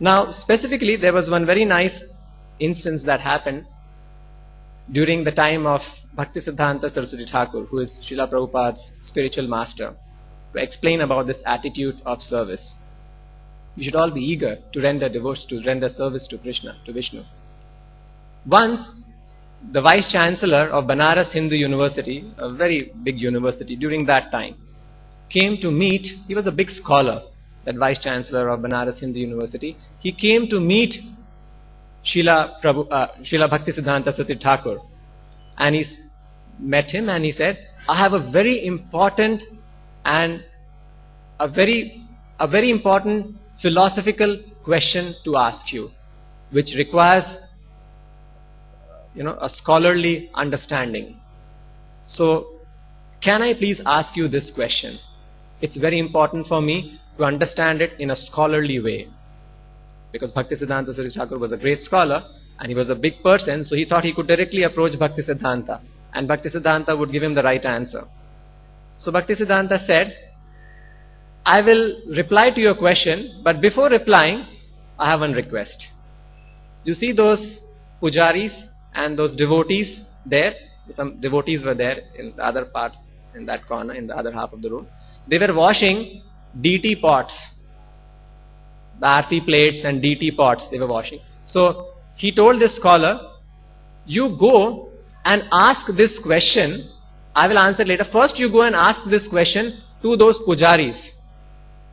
Now, specifically, there was one very nice instance that happened during the time of Bhaktisiddhanta Saraswati Thakur, who is Srila Prabhupada's spiritual master, to explain about this attitude of service. We should all be eager to render devotion, to render service to Krishna, to Vishnu. Once, the Vice Chancellor of Banaras Hindu University, a very big university during that time, came to meet, he was a big scholar, that Vice Chancellor of Banaras Hindu University. He came to meet Srila Bhaktisiddhanta Saraswati Thakur, and he met him and he said, I have a very important and a very important philosophical question to ask you, which requires a scholarly understanding. So, can I please ask you this question? It's very important for me to understand it in a scholarly way. Because Bhaktisiddhanta Saraswati Thakur was a great scholar and he was a big person, so he thought he could directly approach Bhaktisiddhanta and Bhaktisiddhanta would give him the right answer. So Bhaktisiddhanta said, I will reply to your question, but before replying, I have one request. You see those pujaris and those devotees there? Some devotees were there in the other part, in that corner, in the other half of the room. They were washing DT pots, the Aarti plates and DT pots they were washing. So he told this scholar, you go and ask this question, I will answer later. First you go and ask this question to those pujaris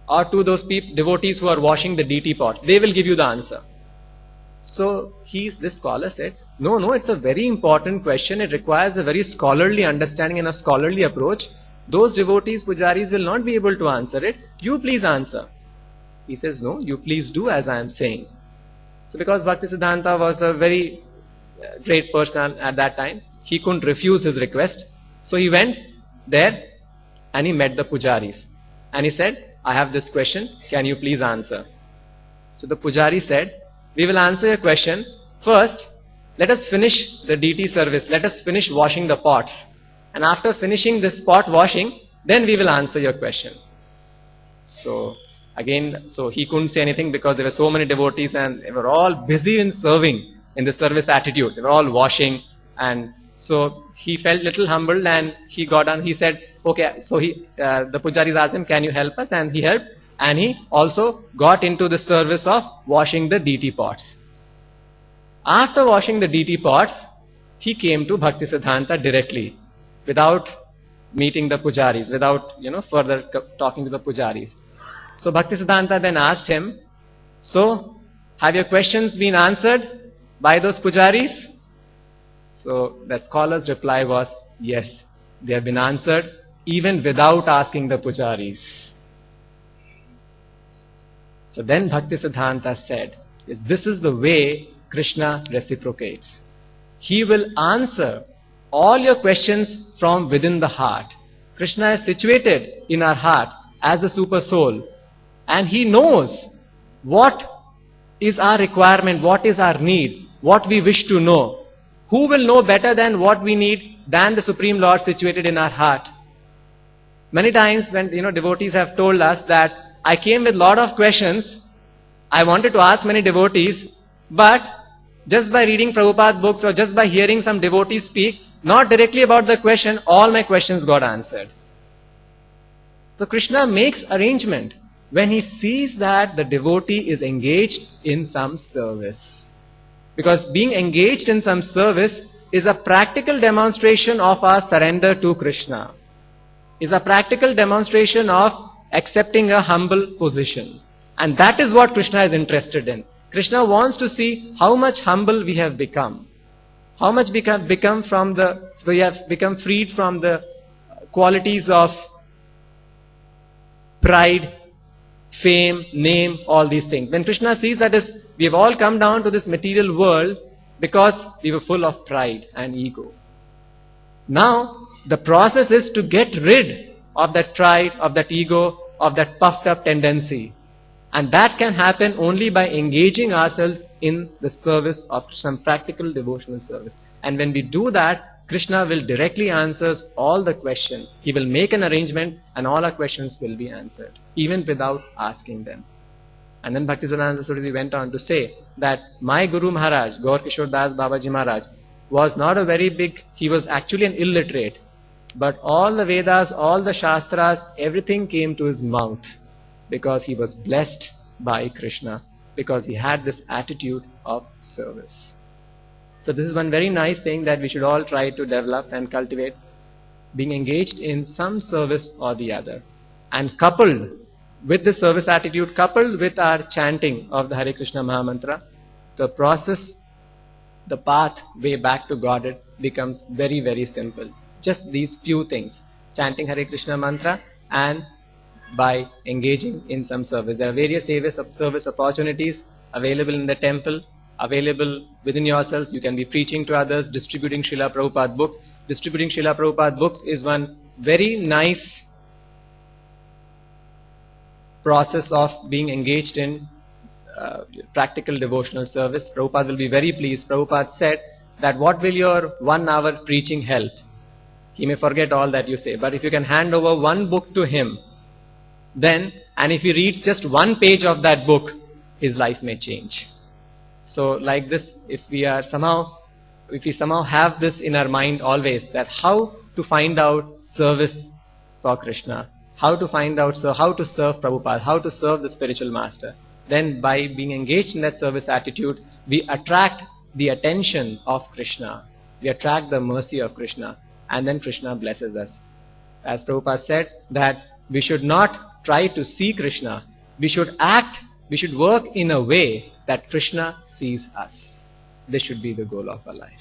or to those devotees who are washing the DT pots. They will give you the answer. So this scholar said, no, it's a very important question. It requires a very scholarly understanding and a scholarly approach. Those devotees, pujaris will not be able to answer it. You please answer. He says, no, you please do as I am saying. So because Bhaktisiddhanta was a very great person at that time, he couldn't refuse his request. So he went there and he met the pujaris. And he said, I have this question, can you please answer? So the pujari said, we will answer your question. First, let us finish the DT service. Let us finish washing the pots. And after finishing this pot washing, then we will answer your question. So he couldn't say anything because there were so many devotees and they were all busy in serving in the service attitude. They were all washing, and so he felt little humbled and he got on. He said, okay, so the pujaris asked him, can you help us? And he helped, and he also got into the service of washing the DT pots. After washing the DT pots, he came to Bhaktisiddhanta directly, without meeting the pujaris, without further talking to the pujaris. So Bhaktisiddhanta then asked him, so have your questions been answered by those pujaris? So that scholar's reply was, yes, they have been answered even without asking the pujaris. So then Bhaktisiddhanta said, this is the way Krishna reciprocates. He will answer all your questions from within the heart. Krishna is situated in our heart as the super soul, and he knows what is our requirement, what is our need, what we wish to know. Who will know better than what we need than the Supreme Lord situated in our heart? Many times when devotees have told us that I came with lot of questions, I wanted to ask many devotees, but just by reading Prabhupada's books or just by hearing some devotees speak, not directly about the question, all my questions got answered. So Krishna makes arrangement when he sees that the devotee is engaged in some service. Because being engaged in some service is a practical demonstration of our surrender to Krishna. Is a practical demonstration of accepting a humble position. And that is what Krishna is interested in. Krishna wants to see how much humble we have become. How much we have become freed from the qualities of pride, fame, name, all these things. When Krishna sees that we have all come down to this material world because we were full of pride and ego. Now, the process is to get rid of that pride, of that ego, of that puffed up tendency. And that can happen only by engaging ourselves in the service of some practical devotional service. And when we do that, Krishna will directly answer all the questions. He will make an arrangement and all our questions will be answered, even without asking them. And then Bhaktisiddhanta Saraswati went on to say that my Guru Maharaj, Gaur Kishore Das Babaji Maharaj, was not a very big, he was actually an illiterate. But all the Vedas, all the Shastras, everything came to his mouth because he was blessed by Krishna, because he had this attitude of service. So this is one very nice thing that we should all try to develop and cultivate, being engaged in some service or the other. And coupled with this service attitude, coupled with our chanting of the Hare Krishna Mahamantra, the process, the path way back to Godhead becomes very, very simple. Just these few things, chanting Hare Krishna mantra and by engaging in some service. There are various service opportunities available in the temple, available within yourselves. You can be preaching to others, distributing Srila Prabhupada books. Distributing Srila Prabhupada books is one very nice process of being engaged in practical devotional service. Prabhupada will be very pleased. Prabhupada said that what will your 1 hour preaching help? He may forget all that you say, but if you can hand over one book to him, then, and if he reads just one page of that book, his life may change. So like this, if we somehow have this in our mind always, that how to find out service for Krishna, how to find out how to serve Prabhupada, how to serve the spiritual master, then by being engaged in that service attitude, we attract the attention of Krishna, we attract the mercy of Krishna, and then Krishna blesses us. As Prabhupada said, that we should not try to see Krishna, we should act, we should work in a way that Krishna sees us. This should be the goal of our life.